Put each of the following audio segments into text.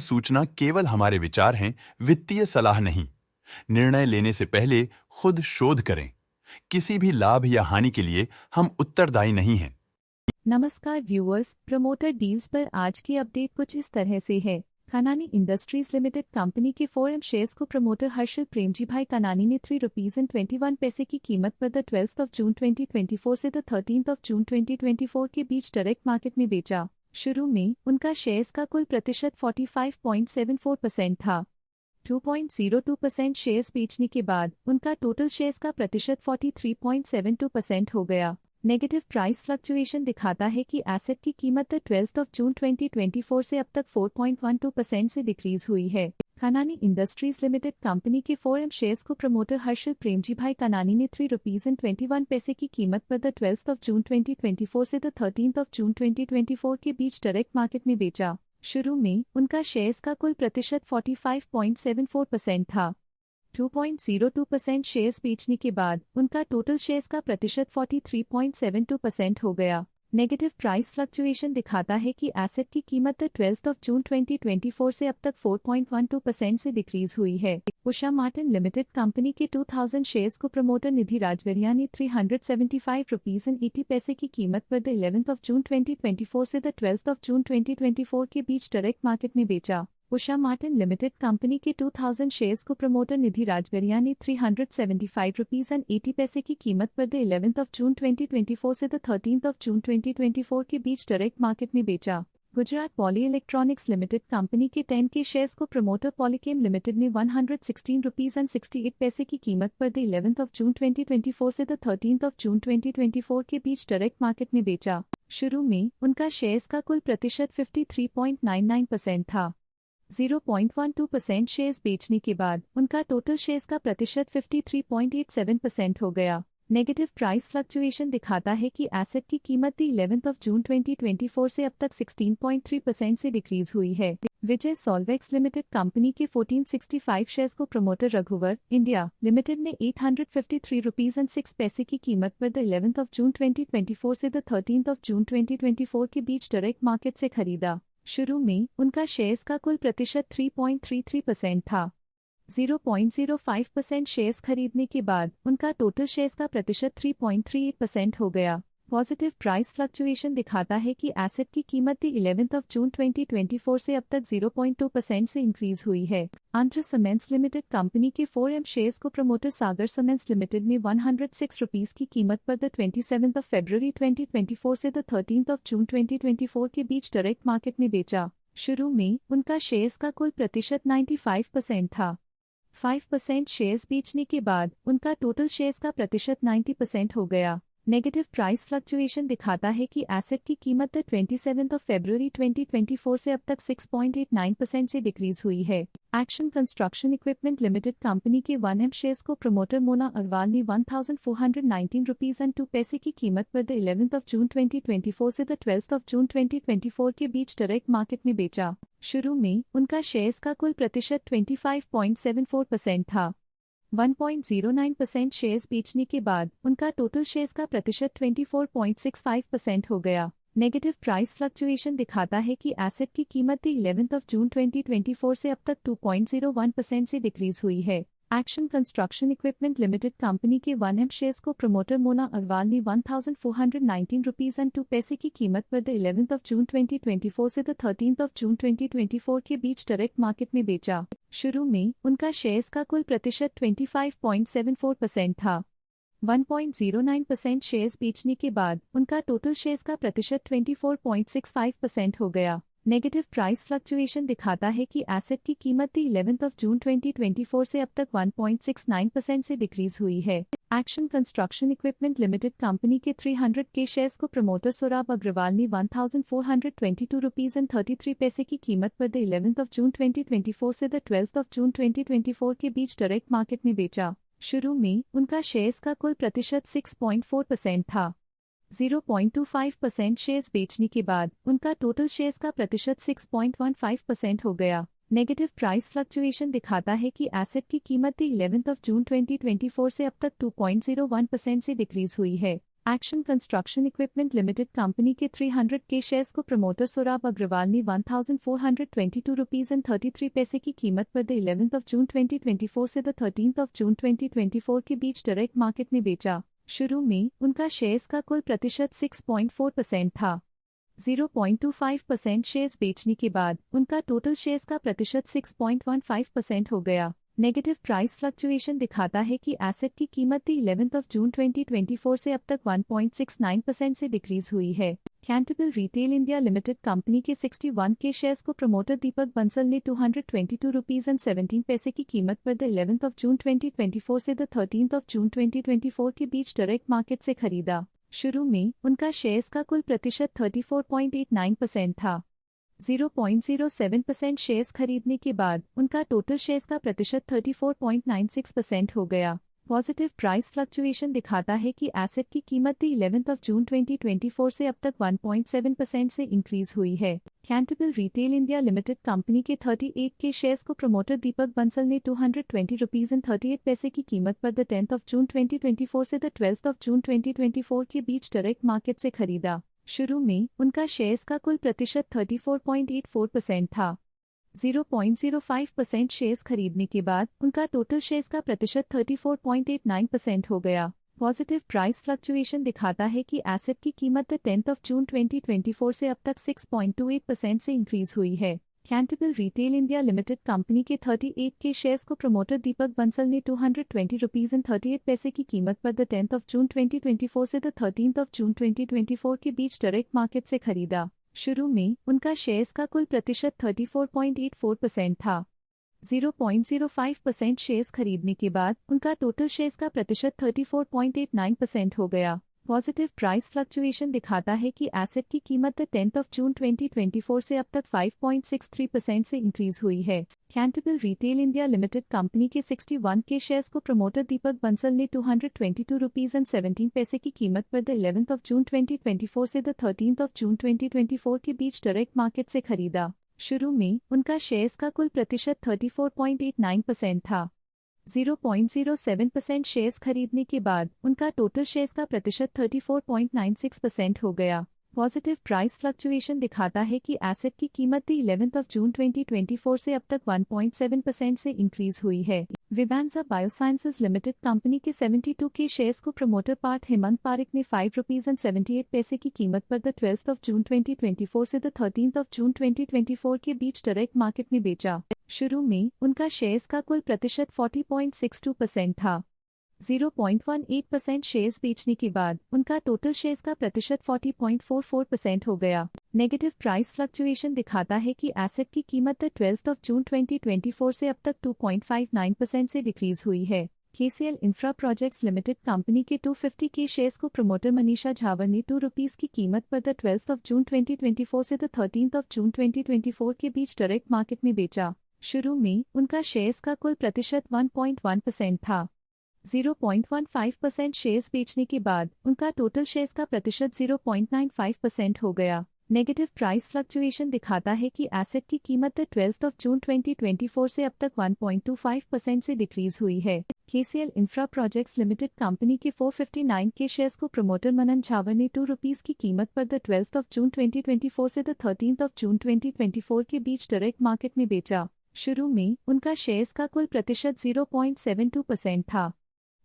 सूचना केवल हमारे विचार हैं, वित्तीय सलाह नहीं। निर्णय लेने से पहले खुद शोध करें। किसी भी लाभ या हानि के लिए हम उत्तरदायी नहीं हैं। नमस्कार व्यूअर्स, प्रमोटर डील्स पर आज की अपडेट कुछ इस तरह से है। कानानी इंडस्ट्रीज लिमिटेड कंपनी के 4M शेयर्स को प्रमोटर हर्षल प्रेमजी भाई कानानी ने ₹3.21 की कीमत पर द 12 जून 2024 से द 13 जून 2024 के बीच डायरेक्ट मार्केट में बेचा। शुरू में उनका शेयर्स का कुल प्रतिशत 45.74% था। 2.02% शेयर्स बेचने के बाद उनका टोटल शेयर्स का प्रतिशत 43.72% हो गया। नेगेटिव प्राइस फ्लक्चुएशन दिखाता है कि एसेट की कीमत 12 जून 2024 से अब तक 4.12% से डिक्रीज हुई है। कानानी इंडस्ट्रीज लिमिटेड कंपनी के 4M शेयर्स को प्रमोटर हर्षल प्रेमजी भाई कानानी ने ₹3.21 की कीमत पर द 12 जून 2024 से द 13 जून 2024 के बीच डायरेक्ट मार्केट में बेचा। शुरू में उनका शेयर्स का कुल प्रतिशत 45.74% था। 2.02% शेयर्स बेचने के बाद उनका टोटल शेयर्स का प्रतिशत 43.72% हो गया। नेगेटिव प्राइस फ्लक्चुएशन दिखाता है कि एसेट की कीमत 12 जून 2024 से अब तक 4.12% से डिक्रीज हुई है। उषा मार्टिन लिमिटेड कंपनी के 2000 शेयर्स को प्रमोटर निधि राजवरिया ने ₹375.80 की कीमत पर द 11 जून 2024 से द 12 जून 2024 के बीच डायरेक्ट मार्केट में बेचा। उषा मार्टिन लिमिटेड कंपनी के 2000 शेयर्स को प्रमोटर निधि राजवरिया ने ₹375.80 की कीमत पर द 11 जून 2024 से द 13 जून 2024 के बीच डायरेक्ट मार्केट में बेचा। Gujarat poly electronics limited company के 10 के शेयर्स को प्रमोटर पॉलीकेम लिमिटेड ने ₹116.68 की कीमत पर द 11 जून 2024 से द 13 जून 2024 के बीच डायरेक्ट मार्केट में बेचा। शुरू में उनका शेयर्स का कुल प्रतिशत 53.99% था। 0.12% शेयर्स बेचने के बाद उनका टोटल शेयर्स का प्रतिशत 53.87% हो गया। नेगेटिव प्राइस फ्लक्चुएशन दिखाता है कि एसेट की कीमत 11 जून 2024 से अब तक 16.3% से डिक्रीज हुई है। विजय सॉल्वेक्स लिमिटेड कंपनी के 1465 शेयर्स को प्रमोटर रघुवर इंडिया लिमिटेड ने ₹853.06 की कीमत पर द 11 जून 2024 से द 13 जून 2024 के बीच डायरेक्ट मार्केट से खरीदा। शुरू में उनका शेयर्स का कुल प्रतिशत 3.33% था। 0.05% शेयर्स खरीदने के बाद उनका टोटल शेयर्स का प्रतिशत 3.38% हो गया। पॉजिटिव प्राइस फ्लक्चुएशन दिखाता है कि एसेट की कीमत 11 जून 2024 से अब तक 0.2% से इंक्रीज हुई है। आंध्र सीमेंट्स लिमिटेड कंपनी के 4M शेयर्स को प्रमोटर सागर सीमेंट्स लिमिटेड ने ₹106 की कीमत पर द 27 फरवरी 2024 से द 13 जून 2024 के बीच डायरेक्ट मार्केट में बेचा। शुरू में उनका शेयर्स का कुल प्रतिशत 95% था। 5% शेयर्स बेचने के बाद उनका टोटल शेयर्स का प्रतिशत 90% हो गया। नेगेटिव प्राइस फ्लक्चुएशन दिखाता है कि एसेट की कीमत 27 फरवरी 2024 से अब तक 6.89% से डिक्रीज हुई है। Action construction equipment limited company के 1M शेयर्स को प्रमोटर मोना अग्रवाल ने ₹1419.02 की कीमत पर द 11 जून 2024 से द 12 जून 2024 के बीच डायरेक्ट मार्केट में बेचा। शुरू में उनका शेयर्स का कुल प्रतिशत 25.74% था। 1.09% शेयर्स बेचने के बाद उनका टोटल शेयर्स का प्रतिशत 24.65% हो गया। नेगेटिव प्राइस फ्लक्चुएशन दिखाता है कि एसेट की कीमत 11 जून 2024 से अब तक 2.01% से डिक्रीज हुई है। Action construction equipment limited company के 1M शेयर्स को प्रमोटर मोना अग्रवाल ने ₹1419.02 की कीमत पर द 11 जून 2024 से द 13 जून 2024 के बीच डायरेक्ट मार्केट में बेचा। शुरू में उनका शेयर्स का कुल प्रतिशत 25.74% था। 1.09% शेयर्स बेचने के बाद उनका टोटल शेयर्स का प्रतिशत 24.65% हो गया। नेगेटिव प्राइस फ्लक्चुएशन दिखाता है कि एसेट की कीमत 11 जून 2024 से अब तक 1.69% से डिक्रीज हुई है। Action construction equipment limited company के 300 के शेयर्स को प्रमोटर सोराब अग्रवाल ने ₹1422.33 की कीमत पर द 11 जून 2024 से द 12 जून 2024 के बीच डायरेक्ट मार्केट में बेचा। शुरू में उनका शेयर्स का कुल प्रतिशत 6.4% था। 0.25% शेयर्स बेचने के बाद उनका टोटल शेयर्स का प्रतिशत 6.15% हो गया। नेगेटिव प्राइस फ्लक्चुएशन दिखाता है कि एसेट की कीमत 11 जून 2024 से अब तक 2.01% से डिक्रीज हुई है। Action construction equipment limited company के 300 के शेयर्स को प्रमोटर सोराब अग्रवाल ने 1422 रुपीज एंड 33 पैसे की कीमत पर द 11th ऑफ जून 2024 से द 13th ऑफ जून 2024 के बीच डायरेक्ट मार्केट में बेचा। शुरू में उनका शेयर्स का कुल प्रतिशत 6.4% था। 0.25% शेयर्स बेचने के बाद उनका टोटल शेयर्स का प्रतिशत 6.15% हो गया। नेगेटिव प्राइस फ्लक्चुएशन दिखाता है कि एसेट की कीमत 11th ऑफ जून 2024 से अब तक 1.69% से डिक्रीज हुई है। कैंटेबल रिटेल इंडिया लिमिटेड कंपनी के 61 के शेयर्स को प्रमोटर दीपक बंसल ने 222 रुपीज एंड 17 पैसे की कीमत पर द 11th ऑफ जून 2024 से द 13th ऑफ जून 2024 के बीच डायरेक्ट मार्केट से खरीदा। शुरू में उनका शेयर्स का कुल प्रतिशत 34.89% था। 0.07% शेयर्स खरीदने के बाद उनका टोटल शेयर्स का प्रतिशत 34.96% हो गया। पॉजिटिव प्राइस फ्लक्चुएशन दिखाता है कि एसेट की कीमत 11th ऑफ जून 2024 से अब तक 1.7% से इंक्रीज हुई है। कैंटेबल रिटेल इंडिया लिमिटेड कंपनी के 38 के शेयर्स को प्रमोटर दीपक बंसल ने 220 रुपीज एंड 38 पैसे की कीमत पर द 10th ऑफ जून 2024 से द 12th ऑफ जून 2024 के बीच डायरेक्ट मार्केट से खरीदा। शुरू में उनका शेयर्स का कुल प्रतिशत 34.84% था। 0.05% शेयर्स खरीदने के बाद उनका टोटल शेयर्स का प्रतिशत 34.89% हो गया। पॉजिटिव प्राइस फ्लक्चुएशन दिखाता है कि एसेट की कीमत 10th ऑफ जून 2024 से अब तक 6.28% से इंक्रीज हुई है। कैंटेबल रिटेल इंडिया लिमिटेड कंपनी के 38 के शेयर्स को प्रमोटर दीपक बंसल ने 220 रुपीज एंड 38 पैसे की कीमत पर द 10th ऑफ जून 2024 से द 13th ऑफ जून 2024 के बीच डायरेक्ट मार्केट से खरीदा। शुरू में उनका शेयर्स का कुल प्रतिशत 34.84% था। 0.05% शेयर्स खरीदने के बाद उनका टोटल शेयर्स का प्रतिशत 34.89% हो गया। पॉजिटिव प्राइस फ्लक्चुएशन दिखाता है कि एसेट की कीमत 10th ऑफ जून 2024 से अब तक 5.63% से इंक्रीज हुई है। कैंटेबल रिटेल इंडिया लिमिटेड कंपनी के 61 के शेयर्स को प्रमोटर दीपक बंसल ने 222 रुपीज एंड 17 पैसे की कीमत पर द 11th ऑफ जून 2024 से द 13th ऑफ जून 2024 के बीच डायरेक्ट मार्केट से खरीदा। शुरू में उनका शेयर्स का कुल प्रतिशत 34.89% था। 0.07% शेयर्स खरीदने के बाद उनका टोटल शेयर्स का प्रतिशत 34.96% हो गया। पॉजिटिव प्राइस फ्लक्चुएशन दिखाता है कि एसेट की कीमत 11th ऑफ जून 2024 से अब तक 1.7% से इंक्रीज हुई है। विवांजा बायोसाइंसेज लिमिटेड कंपनी के 72 के शेयर्स को प्रमोटर पार्थ हेमंत पारिक ने 5 रुपीज एंड 78 पैसे की कीमत पर द 12th ऑफ जून 2024 से द 13th ऑफ जून 2024 के बीच डायरेक्ट मार्केट में बेचा। शुरू में उनका शेयर्स का कुल प्रतिशत 40.62% था। 0.18% शेयर्स बेचने के बाद उनका टोटल शेयर्स का प्रतिशत 40.44% हो गया। नेगेटिव प्राइस फ्लक्चुएशन दिखाता है कि एसेट की कीमत 12th ऑफ जून 2024 से अब तक 2.59% से डिक्रीज हुई है। KCL infra projects limited company के 250 के शेयर्स को प्रमोटर मनीषा झावर ने 2 रुपीज की कीमत पर द 12th ऑफ जून 2024 से द 13th ऑफ जून 2024 के बीच डायरेक्ट मार्केट में बेचा। शुरू में उनका शेयर्स का कुल प्रतिशत 1.1% था। 0.15% शेयर्स बेचने के बाद उनका टोटल शेयर्स का प्रतिशत 0.95% हो गया। नेगेटिव प्राइस फ्लक्चुएशन दिखाता है कि एसेट की कीमत 12th ऑफ जून 2024 से अब तक 1.25% से डिक्रीज हुई है। KCL infra projects limited company के 459 के शेयर्स को प्रमोटर मनन झावर ने 2 रुपीज की कीमत पर द 12th ऑफ जून 2024 से द 13th ऑफ जून 2024 के बीच डायरेक्ट मार्केट में बेचा। शुरू में उनका शेयर्स का कुल प्रतिशत 0.72% था।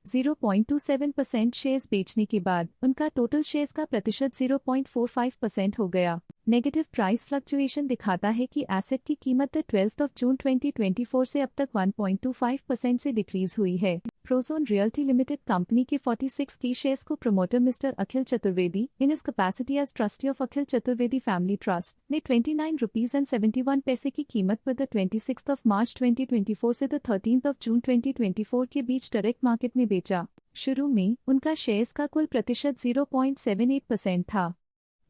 0.27% शेयर्स बेचने के बाद उनका टोटल शेयर्स का प्रतिशत 0.45% हो गया। नेगेटिव प्राइस फ्लक्चुएशन दिखाता है कि एसेट की कीमत 12th ऑफ जून 2024 से अब तक 1.25% से डिक्रीज हुई है। प्रोजोन रियल्टी लिमिटेड कंपनी के 46 के शेयर्स को promoter mister Akhil Chaturvedi in his capacity as trustee of Akhil Chaturvedi family trust ने 29 रुपीज एंड 71 पैसे की कीमत पर द 26th ऑफ मार्च 2024 से द 13th ऑफ जून 2024 के बीच डायरेक्ट मार्केट में बेचा। शुरू में उनका शेयर्स का कुल प्रतिशत 0.78% था।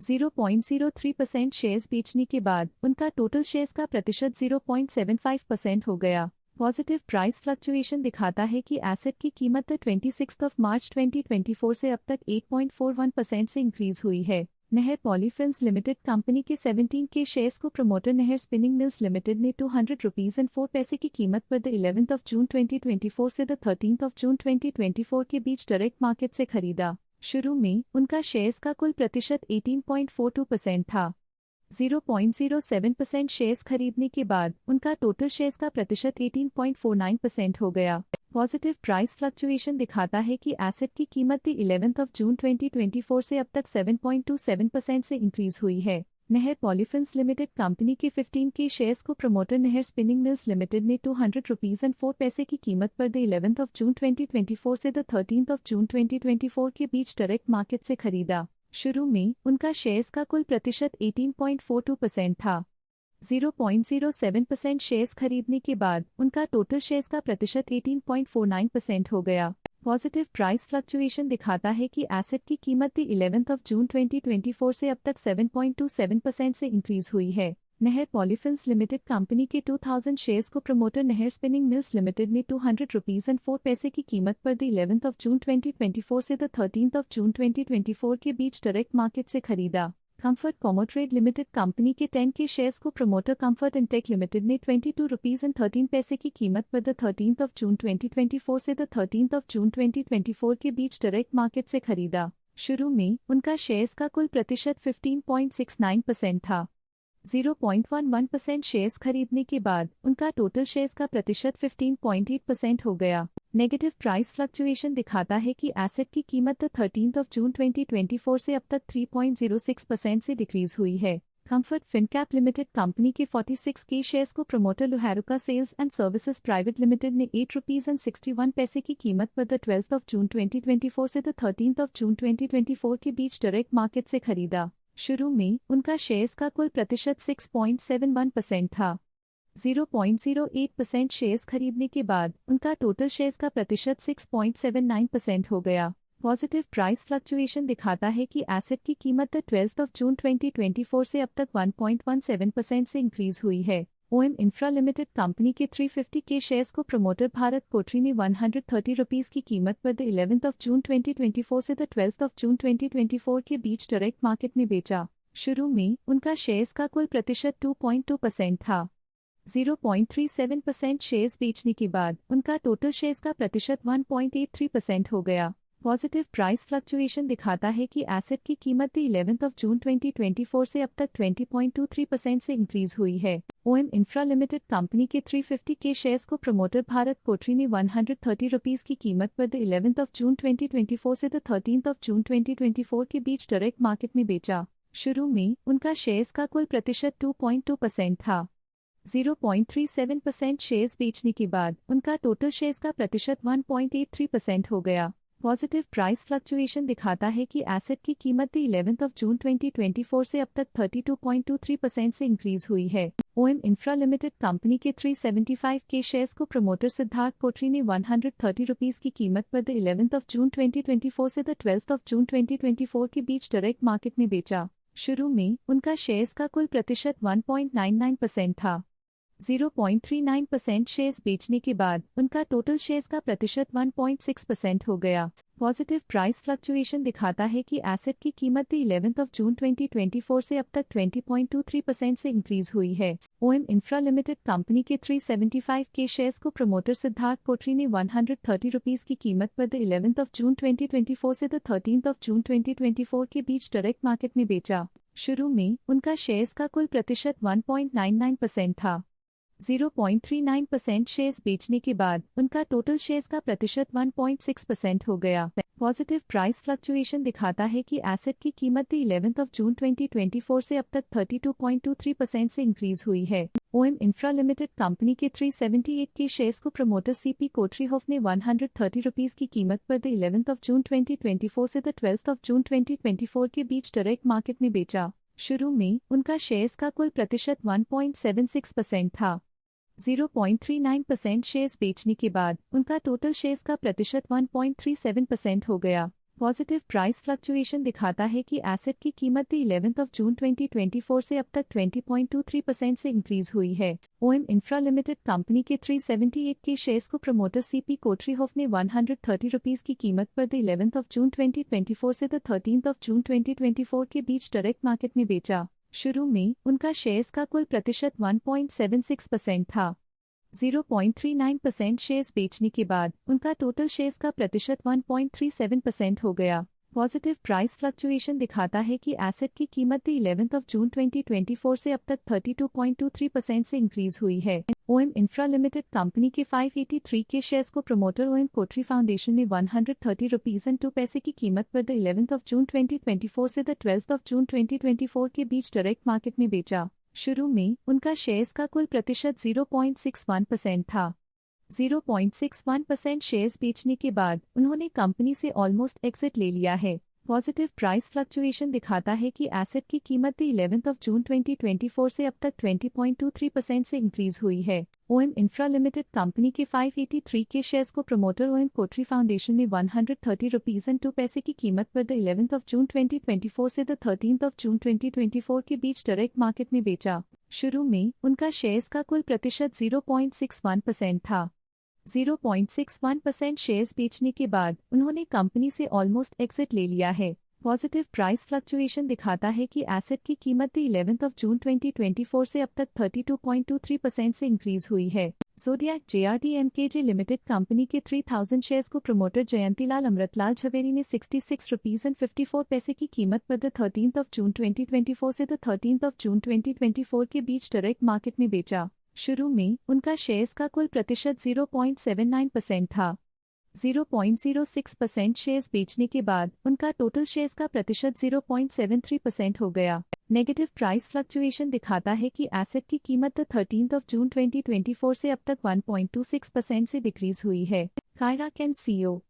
0.03% शेयर्स बेचने के बाद उनका टोटल शेयर्स का प्रतिशत 0.75% हो गया। पॉजिटिव प्राइस फ्लक्चुएशन दिखाता है कि एसेट की कीमत 26th ऑफ मार्च 2024 से अब तक 8.41% से इंक्रीज हुई है। नहर पॉलीफिल्म्स लिमिटेड कंपनी के 17 के शेयर्स को प्रमोटर नहर स्पिनिंग मिल्स लिमिटेड ने 200 रुपीज एंड 4 पैसे की कीमत पर द 11th ऑफ जून 2024 से द 13th ऑफ जून 2024 के बीच डायरेक्ट मार्केट से खरीदा। शुरू में उनका शेयर्स का कुल प्रतिशत 18.42% था। 0.07% शेयर्स खरीदने के बाद उनका टोटल शेयर्स का प्रतिशत 18.49% हो गया। पॉजिटिव प्राइस फ्लक्चुएशन दिखाता है कि एसेट की कीमत 11 जून 2024 से अब तक 7.27% से इंक्रीज हुई है। नहर पॉलीफिल्म्स लिमिटेड कंपनी के 15 के शेयर्स को प्रमोटर नहर स्पिनिंग मिल्स लिमिटेड ने ₹200.04 की कीमत पर 11 जून 2024 से 13 जून 2024 के बीच डायरेक्ट मार्केट से खरीदा। शुरू में उनका शेयर्स का कुल प्रतिशत 18.42% था। 0.07% शेयर्स खरीदने के बाद उनका टोटल शेयर्स का प्रतिशत 18.49% हो गया। पॉजिटिव प्राइस फ्लक्चुएशन दिखाता है कि एसेट की कीमत 11 जून 2024 से अब तक 7.27% से इंक्रीज हुई है। नहर पॉलीफिल्म्स लिमिटेड कंपनी के 2000 शेयर्स को प्रमोटर नहर स्पिनिंग मिल्स लिमिटेड ने ₹200.04 की कीमत पर 11 जून 2024 से 13 जून 2024 के बीच डायरेक्ट मार्केट से खरीदा। कंफर्ट कॉमोट्रेड लिमिटेड कंपनी के 10 के शेयर्स को promoter comfort and tech limited ने ₹22.13 की कीमत पर 13 जून 2024 से 13 जून 2024 के बीच डायरेक्ट मार्केट से खरीदा। शुरू में उनका शेयर्स का कुल प्रतिशत 15.69% था। 0.11% शेयर्स खरीदने के बाद उनका टोटल शेयर्स का प्रतिशत 15.8% हो गया। नेगेटिव प्राइस फ्लक्चुएशन दिखाता है कि एसेट की कीमत 13 जून 2024 से अब तक 3.06% से डिक्रीज हुई है। कंफर्ट फिनकैप लिमिटेड कंपनी के 46 के शेयर्स को promoter Luharuka sales and services private limited ने ₹8.61 की कीमत पर 12 जून 2024 से 13 जून 2024 के बीच डायरेक्ट मार्केट से खरीदा। शुरू में उनका शेयर्स का कुल प्रतिशत 6.71% था। 0.08% शेयर्स खरीदने के बाद उनका टोटल शेयर्स का प्रतिशत 6.79% हो गया। पॉजिटिव प्राइस फ्लक्चुएशन दिखाता है कि एसेट की कीमत 12 जून 2024 से अब तक 1.17% से इंक्रीज हुई है। ओएम इंफ्रा लिमिटेड कंपनी के 350 के शेयर्स को प्रमोटर भारत कोठरी ने ₹130 की कीमत पर 11 जून 2024 से 12 जून 2024 के बीच डायरेक्ट मार्केट में बेचा। शुरू में उनका शेयर्स का कुल प्रतिशत 2.2% था। 0.37% शेयर्स बेचने के बाद उनका टोटल शेयर्स का प्रतिशत 1.83% हो गया। पॉजिटिव प्राइस फ्लक्चुएशन दिखाता है कि एसेट की कीमत 11 जून 2024 से अब तक 20.23% से इंक्रीज हुई है। ओएम इंफ्रा लिमिटेड कंपनी के 350 के शेयर्स को प्रमोटर भारत कोठरी ने ₹130 की कीमत पर 11 जून 2024 से 13 जून 2024 के बीच डायरेक्ट मार्केट में बेचा। शुरू में उनका शेयर्स का कुल प्रतिशत 2.2% था। 0.37% शेयर्स बेचने के बाद उनका टोटल शेयर्स का प्रतिशत 1.83% हो गया। पॉजिटिव प्राइस फ्लक्चुएशन दिखाता है कि एसेट की कीमत 11 जून 2024 से अब तक 32.23% से इंक्रीज हुई है। ओएम इंफ्रा लिमिटेड कंपनी के 375 के शेयर्स को प्रमोटर सिद्धार्थ कोठरी ने ₹130 की कीमत पर 11 जून 2024 से 12 जून 2024 के बीच डायरेक्ट मार्केट में बेचा। शुरू में उनका शेयर्स का कुल प्रतिशत 1.99% था। 0.39% शेयर्स बेचने के बाद उनका टोटल शेयर्स का प्रतिशत 1.6% हो गया। पॉजिटिव प्राइस फ्लक्चुएशन दिखाता है कि एसेट की कीमत 11 जून 2024 से अब तक 20.23% से इंक्रीज हुई है। ओएम इंफ्रा लिमिटेड कंपनी के 375 के शेयर्स को प्रमोटर सिद्धार्थ कोठरी ने ₹130 की कीमत पर 11 जून 2024 से 13 जून 2024 के बीच डायरेक्ट मार्केट में बेचा। शुरू में उनका शेयर्स का कुल प्रतिशत 1.99% था। 0.39% शेयर्स बेचने के बाद उनका टोटल शेयर्स का प्रतिशत 1.6% हो गया। पॉजिटिव प्राइस फ्लक्चुएशन दिखाता है कि एसेट की कीमत 11 जून 2024 से अब तक 32.23% से इंक्रीज हुई है। ओएम इंफ्रा लिमिटेड कंपनी के 378 के शेयर्स को प्रमोटर सीपी कोठरीहोफ ने ₹130 की कीमत पर 11 जून 2024 से 12 जून 2024 के बीच डायरेक्ट मार्केट में बेचा। शुरू में उनका शेयर्स का कुल प्रतिशत 1.76% था। 0.39% शेयर्स बेचने के बाद उनका टोटल शेयर्स का प्रतिशत 1.37% हो गया। पॉजिटिव प्राइस फ्लक्चुएशन दिखाता है कि एसेट की कीमत 11 जून 2024 से अब तक 20.23% से इंक्रीज हुई है। ओएम इंफ्रा लिमिटेड कंपनी के 378 के शेयर्स को प्रमोटर सीपी कोठरीहोफ ने ₹130 की कीमत पर 11 जून 2024 से 13 जून 2024 के बीच डायरेक्ट मार्केट में बेचा। शुरू में उनका शेयर्स का कुल प्रतिशत 1.76% था। 0.39% शेयर्स बेचने के बाद उनका टोटल शेयर्स का प्रतिशत 1.37% हो गया। पॉजिटिव प्राइस फ्लक्चुएशन दिखाता है कि एसेट की कीमत 11 जून 2024 से अब तक 32.23% से इंक्रीज हुई है। ओएम इंफ्रा लिमिटेड कंपनी के 583 के शेयर्स को प्रमोटर ओएम कोटरी फाउंडेशन ने 130 रुपीज एंड 2 पैसे की कीमत पर 11 जून 2024 से 12 जून 2024 के बीच डायरेक्ट मार्केट में बेचा। शुरू में उनका शेयर्स का कुल प्रतिशत 0.61% था। 0.61% शेयर्स बेचने के बाद उन्होंने कंपनी से ऑलमोस्ट एग्जिट ले लिया है। पॉजिटिव प्राइस फ्लक्चुएशन दिखाता है कि एसेट की कीमत 11 जून 2024 से अब तक 20.23% से इंक्रीज हुई है। ओएम इंफ्रा लिमिटेड कंपनी के 583 के शेयर्स को प्रमोटर ओएम कोटरी फाउंडेशन ने 130 रुपीज एंड 2 पैसे की कीमत पर 11 जून 2024 से 13 जून 2024 के बीच डायरेक्ट मार्केट में बेचा। शुरू में उनका शेयर्स का कुल प्रतिशत 0.61% था। 0.61% शेयर्स बेचने के बाद उन्होंने कंपनी से ऑलमोस्ट एग्जिट ले लिया है। पॉजिटिव प्राइस फ्लक्चुएशन दिखाता है कि एसेट की कीमत 11 जून 2024 से अब तक 32.23% से इंक्रीज हुई है। जोडियाक JRTMKJ लिमिटेड कंपनी के 3000 शेयर्स को प्रमोटर जयंतीलाल अमृतलाल झवेरी ने 66 रुपीज एंड 54 पैसे की कीमत पर 13 जून 2024 से 13 जून 2024 के बीच डायरेक्ट मार्केट में बेचा। शुरू में उनका शेयर्स का कुल प्रतिशत 0.79% था। 0.06% शेयर्स बेचने के बाद उनका टोटल शेयर्स का प्रतिशत 0.73% हो गया। नेगेटिव प्राइस फ्लक्चुएशन दिखाता है कि एसेट की कीमत 13 जून 2024 से अब तक 1.26% से डिक्रीज हुई है। Kaira can CEO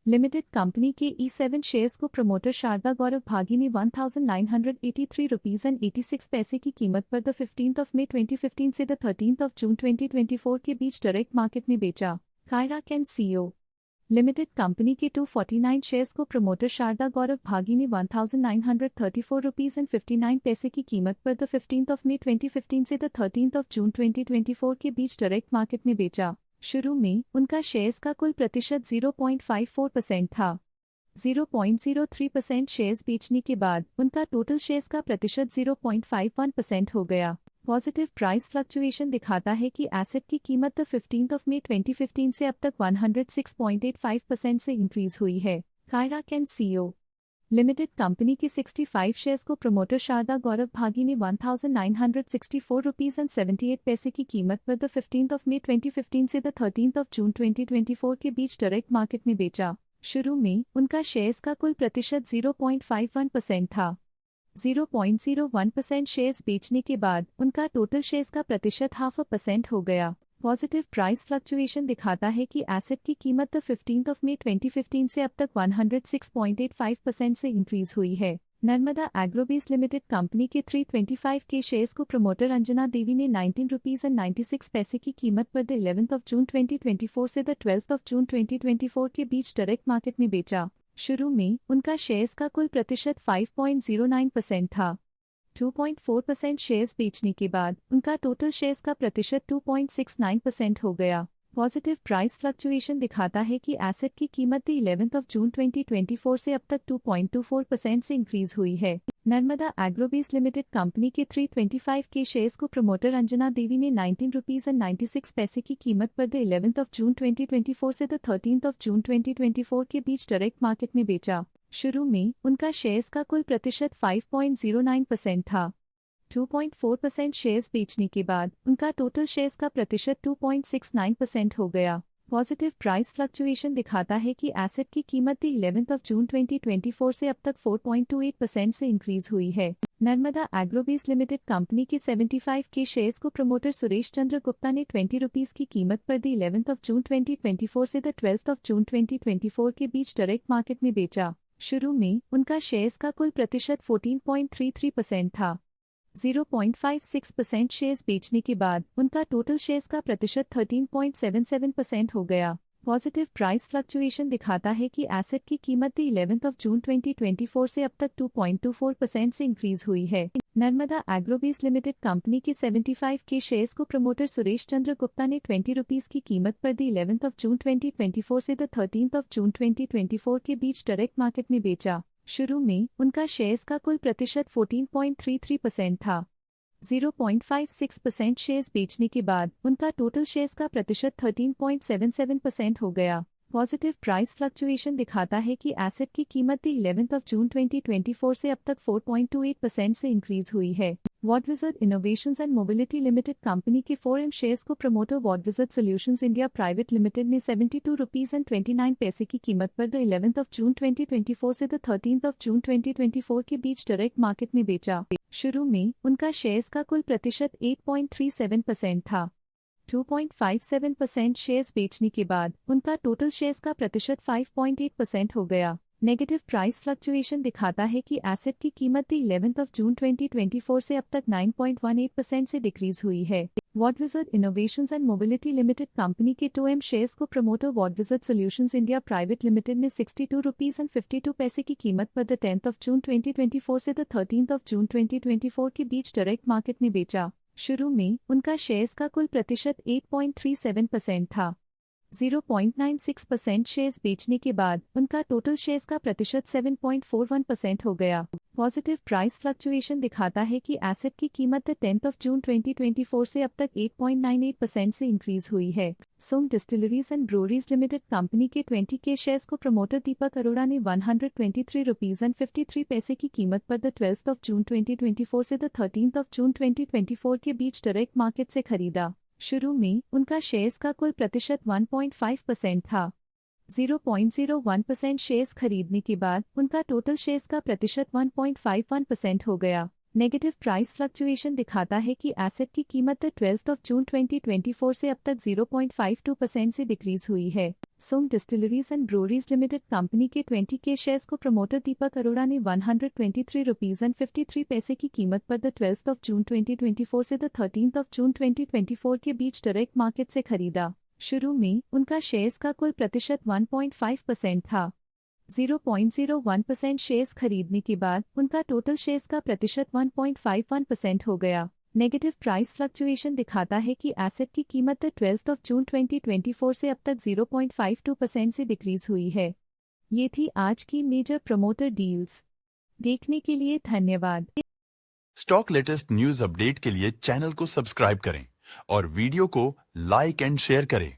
limited company के E7 शेयर्स को प्रमोटर शारदा गौरव भागी ने 1983 रुपीज एंड 86 पैसे की कीमत पर 15 मई 2015 से 13 जून 2024 के बीच डायरेक्ट मार्केट में बेचा। Kaira can CEO limited company के 249 शेयर्स को प्रमोटर शारदा गौरव भागी ने 1934 रुपीज एंड 59 पैसे की कीमत पर 15 मई 2015 से 13 जून 2024 के बीच डायरेक्ट मार्केट में बेचा। शुरू में उनका शेयर्स का कुल प्रतिशत 0.54% था। 0.03% शेयर्स बेचने के बाद उनका टोटल शेयर्स का प्रतिशत 0.51% हो गया। पॉजिटिव प्राइस फ्लक्चुएशन दिखाता है कि एसेट की कीमत 15 मई 2015 से अब तक 106.85% से इंक्रीज हुई है। Kaira can CEO limited company के 65 शेयर्स को प्रमोटर शारदा गौरव भागी ने 1964 रुपीज एंड 78 पैसे की कीमत पर 15 मई 2015 से 13 जून 2024 के बीच डायरेक्ट मार्केट में बेचा। शुरू में उनका शेयर्स का कुल प्रतिशत 0.51% था। 0.01% शेयर्स बेचने के बाद उनका टोटल शेयर्स का प्रतिशत 0.5% हो गया। पॉजिटिव प्राइस फ्लक्चुएशन दिखाता है कि एसेट की कीमत 15 मई 2015 से अब तक 106.85% से इंक्रीज हुई है। नर्मदा एग्रोबेस लिमिटेड कंपनी के 325 के शेयर्स को प्रमोटर अंजना देवी ने 19 रुपीज एंड 96 पैसे की कीमत पर 11 जून 2024 से 12 जून 2024 के बीच डायरेक्ट मार्केट में बेचा। शुरू में उनका शेयर्स का कुल प्रतिशत 5.09% था। 2.4% शेयर्स बेचने के बाद उनका टोटल शेयर्स का प्रतिशत 2.69% हो गया। पॉजिटिव प्राइस फ्लक्चुएशन दिखाता है कि एसेट की कीमत 11 जून 2024 से अब तक 2.24% से इंक्रीज हुई है। नर्मदा एग्रोबेस लिमिटेड कंपनी के 325 के शेयर्स को प्रमोटर अंजना देवी ने 19 रुपीज एंड 96 पैसे की कीमत पर 11 जून 2024 से 13 जून 2024 के बीच डायरेक्ट मार्केट में बेचा। शुरू में उनका शेयर्स का कुल प्रतिशत 5.09% था। 2.4% शेयर्स बेचने के बाद उनका टोटल शेयर्स का प्रतिशत 2.69% हो गया। पॉजिटिव प्राइस फ्लक्चुएशन दिखाता है कि एसेट की कीमत 11 जून 2024 से अब तक 4.28% से इंक्रीज हुई है। नर्मदा एग्रोबेस लिमिटेड कंपनी के 75 के शेयर्स को प्रमोटर सुरेश चंद्र गुप्ता ने 20 रुपीज की कीमत पर 11 जून 2024 से 12 जून 2024 के बीच डायरेक्ट मार्केट में बेचा। शुरू में उनका शेयर्स का कुल प्रतिशत 14.33% था। 0.56% शेयर्स बेचने के बाद उनका टोटल शेयर्स का प्रतिशत 13.77% हो गया। पॉजिटिव प्राइस फ्लक्चुएशन दिखाता है कि एसेट की कीमत 11 जून 2024 से अब तक 2.24% से इंक्रीज हुई है। नर्मदा एग्रोबेस लिमिटेड कंपनी के 75 के शेयर्स को प्रमोटर सुरेश चंद्र गुप्ता ने 20 रुपीज की कीमत पर 11 जून 2024 से 13 जून 2024 के बीच डायरेक्ट मार्केट में बेचा। शुरू में उनका शेयर्स का कुल प्रतिशत 14.33% था। 0.56% शेयर्स बेचने के बाद उनका टोटल शेयर्स का प्रतिशत 13.77% हो गया। पॉजिटिव प्राइस फ्लक्चुएशन दिखाता है कि एसेट की कीमत 11 जून 2024 से अब तक 4.28% से इंक्रीज हुई है। Wardwizard innovations and mobility limited company के 4M शेयर्स को promoter Wardwizard solutions India private limited ने 72 रुपीज एंड 29 पैसे की कीमत पर 11 जून 2024 से 13 जून 2024 के बीच डायरेक्ट मार्केट में बेचा। शुरू में उनका शेयर्स का कुल प्रतिशत 8.37% था। 2.57% शेयर्स बेचने के बाद उनका टोटल शेयर्स का प्रतिशत 5.8% हो गया। नेगेटिव प्राइस फ्लक्चुएशन दिखाता है कि एसेट की कीमत 11 जून 2024 से अब तक 9.18% से डिक्रीज हुई है। Wardwizard innovations and mobility limited company के 2M शेयर्स को promoter Wardwizard solutions India private limited ने 62 रुपीज एंड 52 पैसे की कीमत पर 10 जून 2024 से 13 जून 2024 के बीच डायरेक्ट मार्केट में बेचा। शुरू में उनका शेयर्स का कुल प्रतिशत 8.37% था। 0.96% शेयर्स बेचने के बाद उनका टोटल शेयर्स का प्रतिशत 7.41% हो गया। पॉजिटिव प्राइस फ्लक्चुएशन दिखाता है कि एसेट की कीमत 10 जून 2024 से अब तक 8.98% से इंक्रीज हुई है। Som distilleries and breweries limited company के 20 के शेयर्स को प्रमोटर दीपक अरोड़ा ने 123 रुपीज एंड 53 पैसे की कीमत पर 12 जून 2024 से 13 जून 2024 के बीच डायरेक्ट मार्केट से खरीदा। शुरू में उनका शेयर्स का कुल प्रतिशत 1.5% था। 0.01% शेयर्स खरीदने के बाद उनका टोटल शेयर्स का प्रतिशत 1.51% हो गया। नेगेटिव प्राइस फ्लक्चुएशन दिखाता है कि एसेट की कीमत 12 जून 2024 से अब तक 0.52% से डिक्रीज हुई है। Som distilleries and breweries limited company के 20 के शेयर्स को प्रमोटर दीपक अरोड़ा ने 123 रुपीज एंड 53 पैसे की कीमत पर 12 जून 2024 से 13 जून 2024 के बीच डायरेक्ट मार्केट से खरीदा। शुरू में उनका शेयर्स का कुल प्रतिशत 1.5% था। 0.01% शेयर्स खरीदने के बाद उनका टोटल शेयर्स का प्रतिशत 1.51% हो गया। नेगेटिव प्राइस फ्लक्चुएशन दिखाता है कि एसेट की कीमत 12 जून 2024 से अब तक 0.52% से डिक्रीज हुई है। ये थी आज की मेजर प्रमोटर डील्स। देखने के लिए धन्यवाद। स्टॉक लेटेस्ट न्यूज अपडेट के लिए चैनल को सब्सक्राइब करें और वीडियो को लाइक एंड शेयर करें।